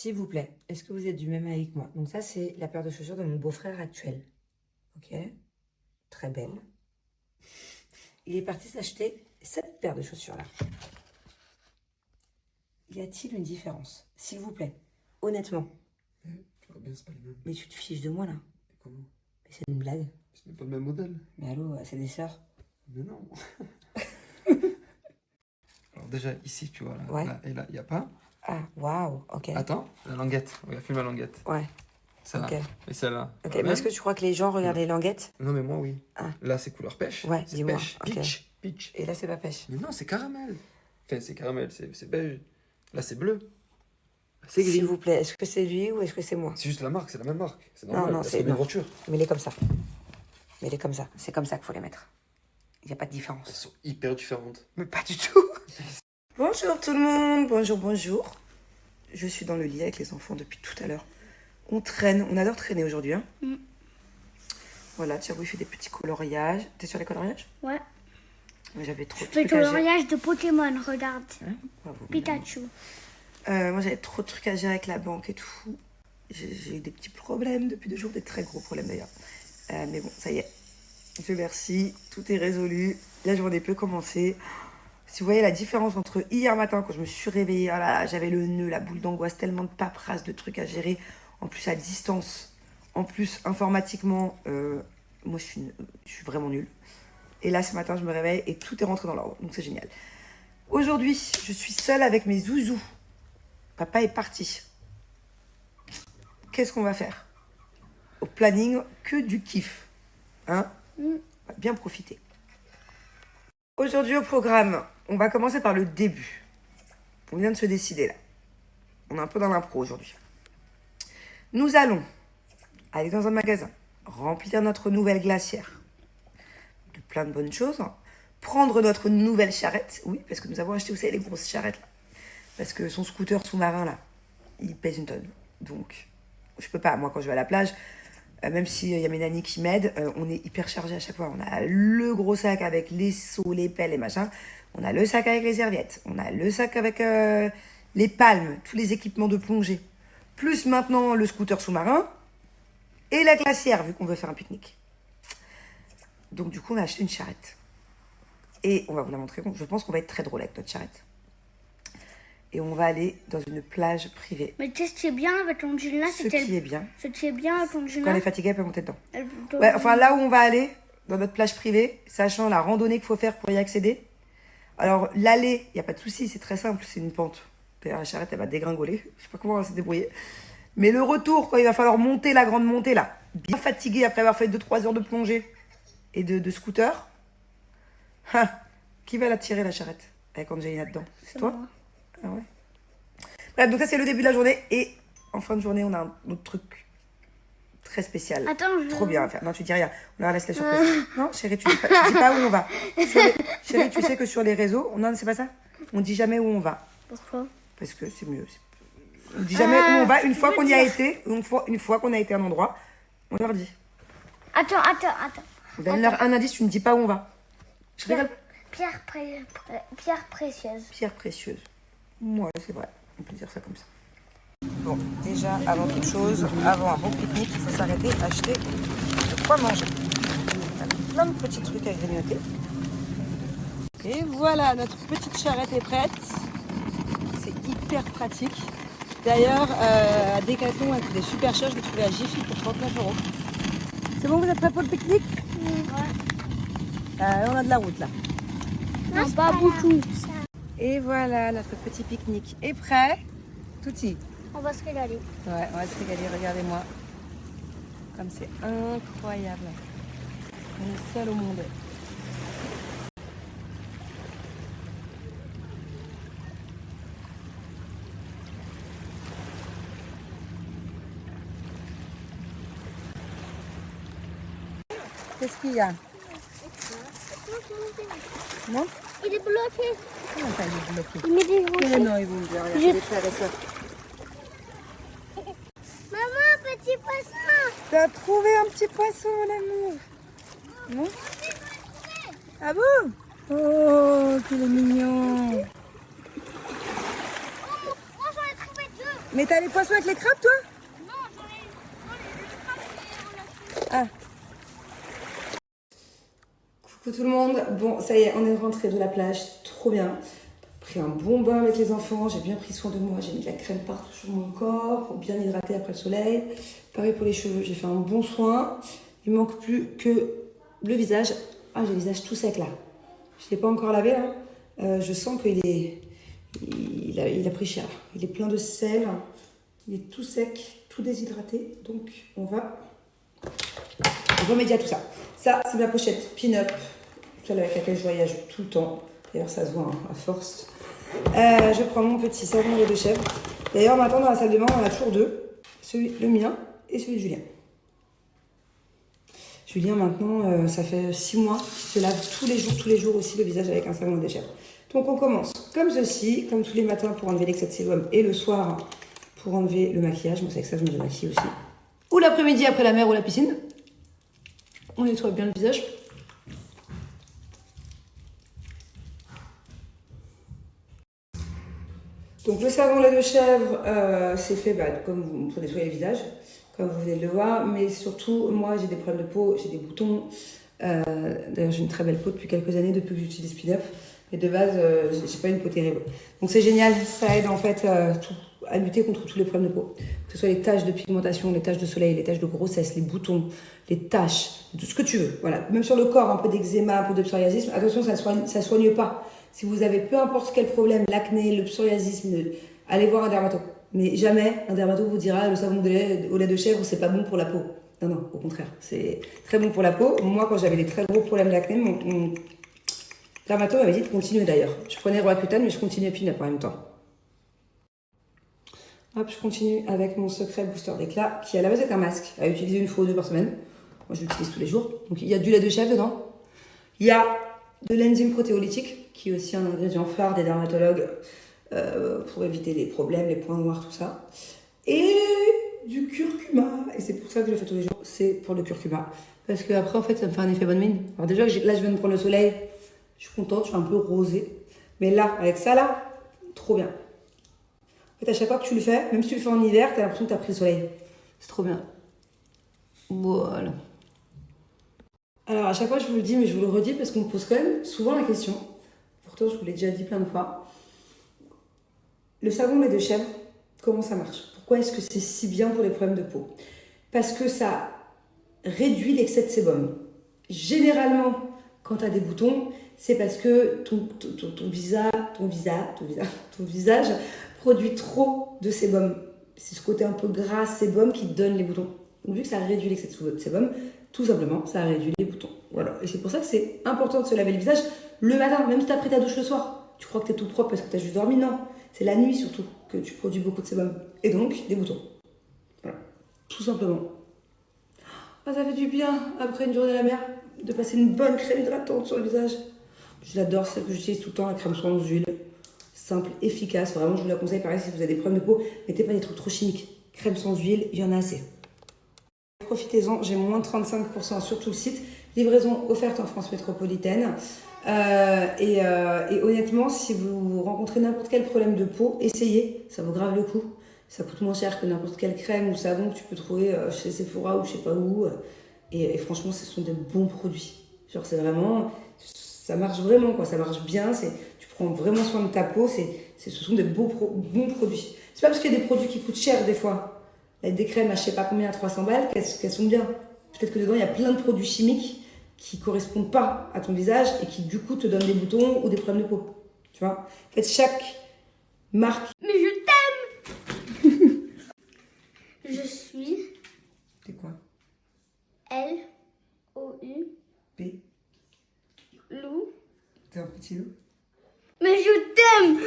S'il vous plaît, est-ce que vous êtes du même avis que moi? Donc ça, c'est la paire de chaussures de mon beau-frère actuel. Ok? Très belle. Il est parti s'acheter cette paire de chaussures-là. Y a-t-il une différence? S'il vous plaît, honnêtement. Tu vois bien, c'est pas les mêmes. Mais tu te fiches de moi, là. Et comment? Mais c'est une blague. C'est pas le même modèle. Mais allô, c'est des sœurs. Mais non. Alors déjà, ici, tu vois, là, Ouais. là et là, il n'y a pas. Ah, waouh, ok. Attends, la languette. Regarde, filme la languette. Ouais, Celle-là. ok. Et celle-là. Ok, La mais est-ce même. que tu crois que les gens regardent les languettes? Non, mais moi, oui. Ah. Là, c'est couleur pêche. Ouais, c'est dis-moi. pêche. Ok. Peach. Peach. Et là, c'est pas pêche. Mais non, c'est caramel. Enfin, c'est caramel, c'est beige. Là, c'est bleu. Là, c'est gris. S'il vous plaît, est-ce que c'est lui ou est-ce que c'est moi? C'est juste la marque, c'est la même marque. C'est Non, normal. non, c'est c'est la même non. voiture. Mais il est comme ça. Mais il est comme ça. C'est comme ça qu'il faut les mettre. Il n'y a pas de Elles différence. sont hyper différentes. Mais pas du tout. Bonjour tout le monde. Bonjour, bonjour. Je suis dans le lit avec les enfants depuis tout à l'heure. On traîne. On adore traîner aujourd'hui. Hein. Voilà, Thiago, il fait des petits coloriages. T'es sur les coloriages? Ouais. Moi, j'avais trop de Je fais le trucs à gérer. coloriage de Pokémon, regarde. Hein, bravo, Pikachu. moi, j'avais trop de trucs à gérer avec la banque et tout. J'ai eu des petits problèmes depuis 2 jours, des très gros problèmes d'ailleurs. Mais bon, ça y est. Dieu merci, tout est résolu. La journée peut commencer. Si vous voyez la différence entre hier matin, quand je me suis réveillée, oh là là, j'avais le nœud, la boule d'angoisse, tellement de paperasse, de trucs à gérer. En plus, à distance. En plus, informatiquement, moi, je suis vraiment nulle. Et là, ce matin, je me réveille et tout est rentré dans l'ordre. Donc, c'est génial. Aujourd'hui, je suis seule avec mes zouzous. Papa est parti. Qu'est-ce qu'on va faire? Au planning, que du kiff. Hein? On va bien profiter. Aujourd'hui au programme, on va commencer par le début. On vient de se décider là. On est un peu dans l'impro aujourd'hui. Nous allons aller dans un magasin, remplir notre nouvelle glacière de plein de bonnes choses, prendre notre nouvelle charrette, oui, parce que nous avons acheté, vous savez, les grosses charrettes là. Parce que son scooter sous-marin là, il pèse 1 tonne. Donc, je peux pas, moi quand je vais à la plage, même s'il y a mes nannies qui m'aident, on est hyper chargé à chaque fois. On a le gros sac avec les seaux, les pelles et machin. On a le sac avec les serviettes. On a le sac avec les palmes, tous les équipements de plongée. Plus maintenant le scooter sous-marin et la glacière, vu qu'on veut faire un pique-nique. Donc du coup, on a acheté une charrette. Et on va vous la montrer. Je pense qu'on va être très drôle avec notre charrette. Et on va aller dans une plage privée. Mais tu sais, ce qui est bien avec ton jean là, Ce qui est bien. Ce qui est bien avec ton jean Quand elle là. est fatiguée, elle peut monter dedans. elle- Ouais, enfin là où on va aller, dans notre plage privée, sachant la randonnée qu'il faut faire pour y accéder. Alors l'aller, il n'y a pas de souci, c'est très simple, c'est une pente. La charrette, elle va dégringoler. Je sais pas comment on va se débrouiller. Mais le retour, quand il va falloir monter la grande montée là, bien fatigué après avoir fait 2-3 heures de plongée et de scooter, qui va la tirer la charrette avec Angelina dedans? C'est toi? moi. Ah ouais. Bref, donc ça c'est le début de la journée et en fin de journée on a un autre truc très spécial. Attends, je... Trop bien à faire. Non, tu dis rien. On leur laisse la surprise. Non, chérie, tu dis pas où on va. Chérie, tu sais que sur les réseaux, non, c'est pas ça. On dit jamais où on va. Pourquoi? Parce que c'est mieux. On dit jamais où on va. Une fois je qu'on veux y a dire- été, une fois qu'on a été à un endroit, on leur dit. Attends. On donne leur un indice, tu ne dis pas où on va. Je rigole. Pierre précieuse. Pierre précieuse. Ouais, c'est vrai. On peut dire ça comme ça. Bon, déjà, avant toute chose, avant un bon pique-nique, il faut s'arrêter, acheter de quoi manger. Avec plein de petits trucs à grignoter. Et voilà, notre petite charrette est prête. C'est hyper pratique. D'ailleurs, à Decathlon, elle coûtait super cher. Je l'ai trouvé à Jiffy pour 39 €. C'est bon, vous êtes prêts pour le pique-nique? Ouais. On a de la route là. Non, pas beaucoup. Et voilà, notre petit pique-nique est prêt. Touti. On va se régaler. Ouais, on va se régaler, regardez-moi. Comme c'est incroyable. On est seul au monde. Qu'est-ce qu'il y a? Non? Il est bloqué. Comment ça, il est bloqué? Il met des Mais rochers. non, ils vont bien, regardez les frères et sœurs. Maman, petit poisson. T'as trouvé un petit poisson, mon amour? Non? Ah bon? Oh, qu'il est mignon. Moi, j'en ai trouvé 2. Mais t'as les poissons avec les crabes, toi? Non, j'en ai les crabes, Ah. Coucou tout le monde. Bon, ça y est, on est rentré de la plage. Trop bien. Pris un bon bain avec les enfants. J'ai bien pris soin de moi. J'ai mis de la crème partout sur mon corps pour bien hydrater après le soleil. Pareil pour les cheveux. J'ai fait un bon soin. Il manque plus que le visage. Ah, j'ai le visage tout sec là. Je ne l'ai pas encore lavé. Hein. Je sens qu'il est... Il a pris cher. Il est plein de sel. Il est tout sec, tout déshydraté. Donc, on va remédier à tout ça. Ça, c'est ma pochette pin-up, celle avec laquelle je voyage tout le temps. D'ailleurs, ça se voit hein, à force. Je prends mon petit savon lait de chèvre. D'ailleurs, maintenant, dans la salle de bain, on en a toujours deux. Le mien et celui de Julien. Julien, maintenant, ça fait 6 mois qu'il se lave tous les jours aussi le visage avec un savon lait de chèvre. Donc, on commence comme ceci, comme tous les matins pour enlever l'excès de sébum et le soir pour enlever le maquillage. Moi, c'est avec ça que je me démaquille aussi. Ou l'après-midi après la mer ou la piscine. On nettoie bien le visage. Donc le savon lait de chèvre, c'est fait comme pour nettoyer le visage, comme vous venez de le voir. Mais surtout, moi j'ai des problèmes de peau, j'ai des boutons. D'ailleurs j'ai une très belle peau depuis quelques années, depuis que j'utilise Pin-Up. Mais de base, j'ai pas une peau terrible. Donc c'est génial, ça aide en fait à lutter contre tous les problèmes de peau. Que ce soit les taches de pigmentation, les taches de soleil, les taches de grossesse, les boutons, les taches, tout ce que tu veux. Voilà. Même sur le corps, un peu d'eczéma, un peu de psoriasis. Attention, ça soigne pas. Si vous avez peu importe quel problème, l'acné, le psoriasis, allez voir un dermato. Mais jamais un dermato vous dira le savon au lait de chèvre, c'est pas bon pour la peau. Non, non, au contraire. C'est très bon pour la peau. Moi, quand j'avais des très gros problèmes d'acné, mon dermato m'avait dit de continuer d'ailleurs. Je prenais Roaccutane, mais je continuais Pin-Up en même temps. Hop, je continue avec mon secret booster d'éclat, qui à la base est un masque, à utiliser 1 fois ou 2 par semaine. Moi, je l'utilise tous les jours. Donc, il y a du lait de chèvre dedans. Il y a de l'enzyme protéolytique, qui est aussi un ingrédient phare des dermatologues pour éviter les problèmes, les points noirs, tout ça. Et du curcuma. Et c'est pour ça que je le fais tous les jours. C'est pour le curcuma. Parce que après, en fait, ça me fait un effet bonne mine. Alors déjà, là, je viens de prendre le soleil. Je suis contente, je suis un peu rosée. Mais là, avec ça, là, trop bien. En fait, à chaque fois que tu le fais, même si tu le fais en hiver, t'as l'impression que t'as pris le soleil. C'est trop bien. Voilà. Alors, à chaque fois, je vous le dis, mais je vous le redis parce qu'on me pose quand même souvent la question. Pourtant, je vous l'ai déjà dit plein de fois. Le savon lait de chèvre, comment ça marche? Pourquoi est-ce que c'est si bien pour les problèmes de peau? Parce que ça réduit l'excès de sébum. Généralement, quand tu as des boutons, c'est parce que ton visage produit trop de sébum. C'est ce côté un peu gras, sébum qui donne les boutons. Donc, vu que ça réduit l'excès de sébum, tout simplement, ça réduit les boutons. Voilà. Et c'est pour ça que c'est important de se laver le visage le matin, même si tu as pris ta douche le soir. Tu crois que tu es tout propre parce que tu as juste dormi? Non. C'est la nuit surtout que tu produis beaucoup de sébum. Et donc, des boutons. Voilà. Tout simplement. Ah, ça fait du bien, après une journée à la mer, de passer une bonne crème hydratante sur le visage. Je l'adore, c'est celle que j'utilise tout le temps, la crème sans huile. Simple, efficace. Vraiment, je vous la conseille. Pareil, si vous avez des problèmes de peau, mettez pas des trucs trop chimiques. Crème sans huile, il y en a assez. Profitez-en, j'ai moins de 35% sur tout le site. Livraison offerte en France métropolitaine. Et honnêtement, si vous rencontrez n'importe quel problème de peau, essayez, ça vaut grave le coup. Ça coûte moins cher que n'importe quelle crème ou savon que tu peux trouver chez Sephora ou je sais pas où. Et franchement, ce sont des bons produits. Genre, c'est vraiment... Ça marche vraiment, quoi. Ça marche bien. Tu prends vraiment soin de ta peau. Ce sont des bons produits. C'est pas parce qu'il y a des produits qui coûtent cher, des fois. Il y a des crèmes à je sais pas combien, à 300 balles, qu'elles sont bien. Peut-être que dedans, il y a plein de produits chimiques qui correspondent pas à ton visage et qui, du coup, te donnent des boutons ou des problèmes de peau. Tu vois? En fait, chaque marque... Mais je t'aime. Je suis C'est quoi? L-O-U. B. Lou. T'es un petit loup? Mais je t'aime.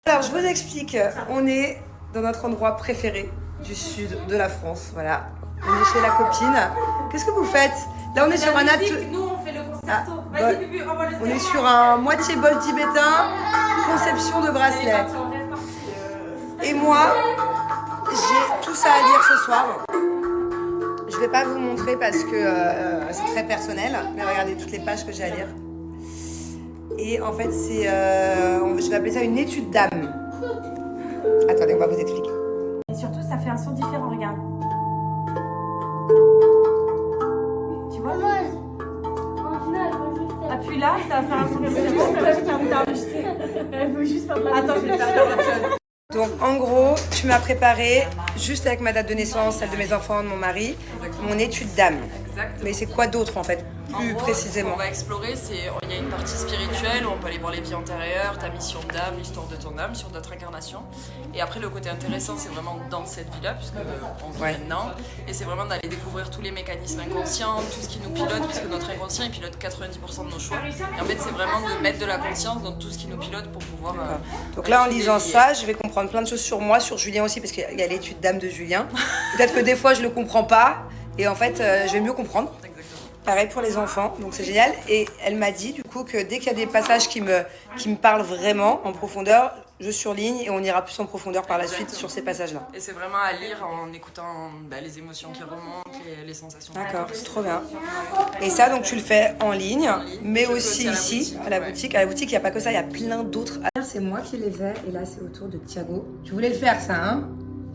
Alors, je vous explique. On est dans notre endroit préféré du sud de la France. Voilà. On est chez la copine. Qu'est-ce que vous faites? Là, on est sur un atelier. Nous, on fait le concerto. Vas-y, Bubu, envoie le On est sur un moitié bol tibétain, conception de bracelet. Et moi, j'ai tout ça à dire ce soir. Je vais pas vous montrer parce que c'est très personnel, mais regardez toutes les pages que j'ai à lire. Et en fait, je vais appeler ça une étude d'âme. Attendez, on va vous expliquer. Et surtout, ça fait un son différent, regarde. Tu vois? Appuie là, ça va faire un son différent. Elle veut juste faire de la... Attends, je vais faire autre chose. Donc en gros, tu m'as préparé, juste avec ma date de naissance, celle de mes enfants, de mon mari, mon étude d'âme. Exactement. Mais c'est quoi d'autre en fait, plus En gros, précisément? Ce qu'on va explorer, il y a une partie spirituelle où on peut aller voir les vies antérieures, ta mission d'âme, l'histoire de ton âme sur notre incarnation. Et après, le côté intéressant, c'est vraiment dans cette vie-là, puisque on vit maintenant. Et c'est vraiment d'aller découvrir tous les mécanismes inconscients, tout ce qui nous pilote, puisque notre inconscient, il pilote 90% de nos choix. Et en fait, c'est vraiment de mettre de la conscience dans tout ce qui nous pilote pour pouvoir... Donc là, en lisant ça, je vais comprendre plein de choses sur moi, sur Julien aussi, parce qu'il y a l'étude d'âme de Julien. Peut-être que des fois, je le comprends pas, et en fait, je vais mieux comprendre. Exactement. Pareil pour les enfants, donc c'est génial. Et elle m'a dit du coup que dès qu'il y a des passages qui me parlent vraiment en profondeur, je surligne et on ira plus en profondeur par la suite sur ces passages-là. Et c'est vraiment à lire en écoutant les émotions qui remontent, les sensations. D'accord, c'est trop bien. Et ça, donc tu le fais en ligne, mais Je le fais aussi aussi ici, à à la la boutique. boutique. À la boutique, il n'y a pas que ça, il y a plein d'autres. C'est moi qui les fais et là, c'est au tour de Thiago. Tu voulais le faire, ça, hein?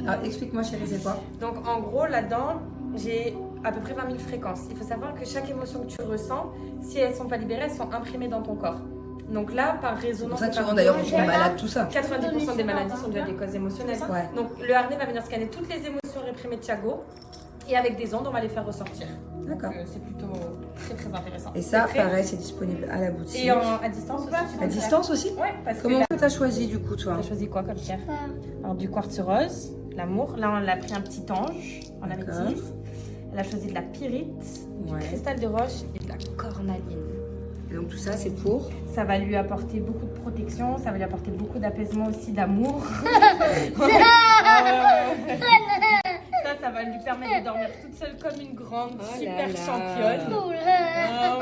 Alors, explique-moi, chérie, c'est quoi? Donc en gros, là-dedans, j'ai à peu près 20 000 fréquences. Il faut savoir que chaque émotion que tu ressens, si elles ne sont pas libérées, elles sont imprimées dans ton corps. Donc là, par C'est pour résonance, ça que par souvent, d'ailleurs, on ondes, tombe malade, tout ça. 90% des maladies sont dues à des causes émotionnelles. Ouais. Donc le harnais va venir scanner toutes les émotions réprimées de Thiago et avec des ondes, on va les faire ressortir. D'accord. Donc c'est plutôt très très intéressant. Et ça, C'est très- pareil, c'est disponible à la boutique. Et à distance aussi. À distance aussi? Ouais, parce Comment que tu as choisi du coup, toi? t'as choisi quoi comme pierre? Alors du quartz rose, l'amour. Là, on a pris un petit ange en D'accord. améthyste. Elle a choisi de la pyrite, du Ouais. cristal de roche et de la cornaline. Et donc tout ça, c'est pour? Ça va lui apporter beaucoup de protection, ça va lui apporter beaucoup d'apaisement aussi, d'amour. Ça va lui permettre de dormir toute seule comme une grande, Oh super là là. championne. Ah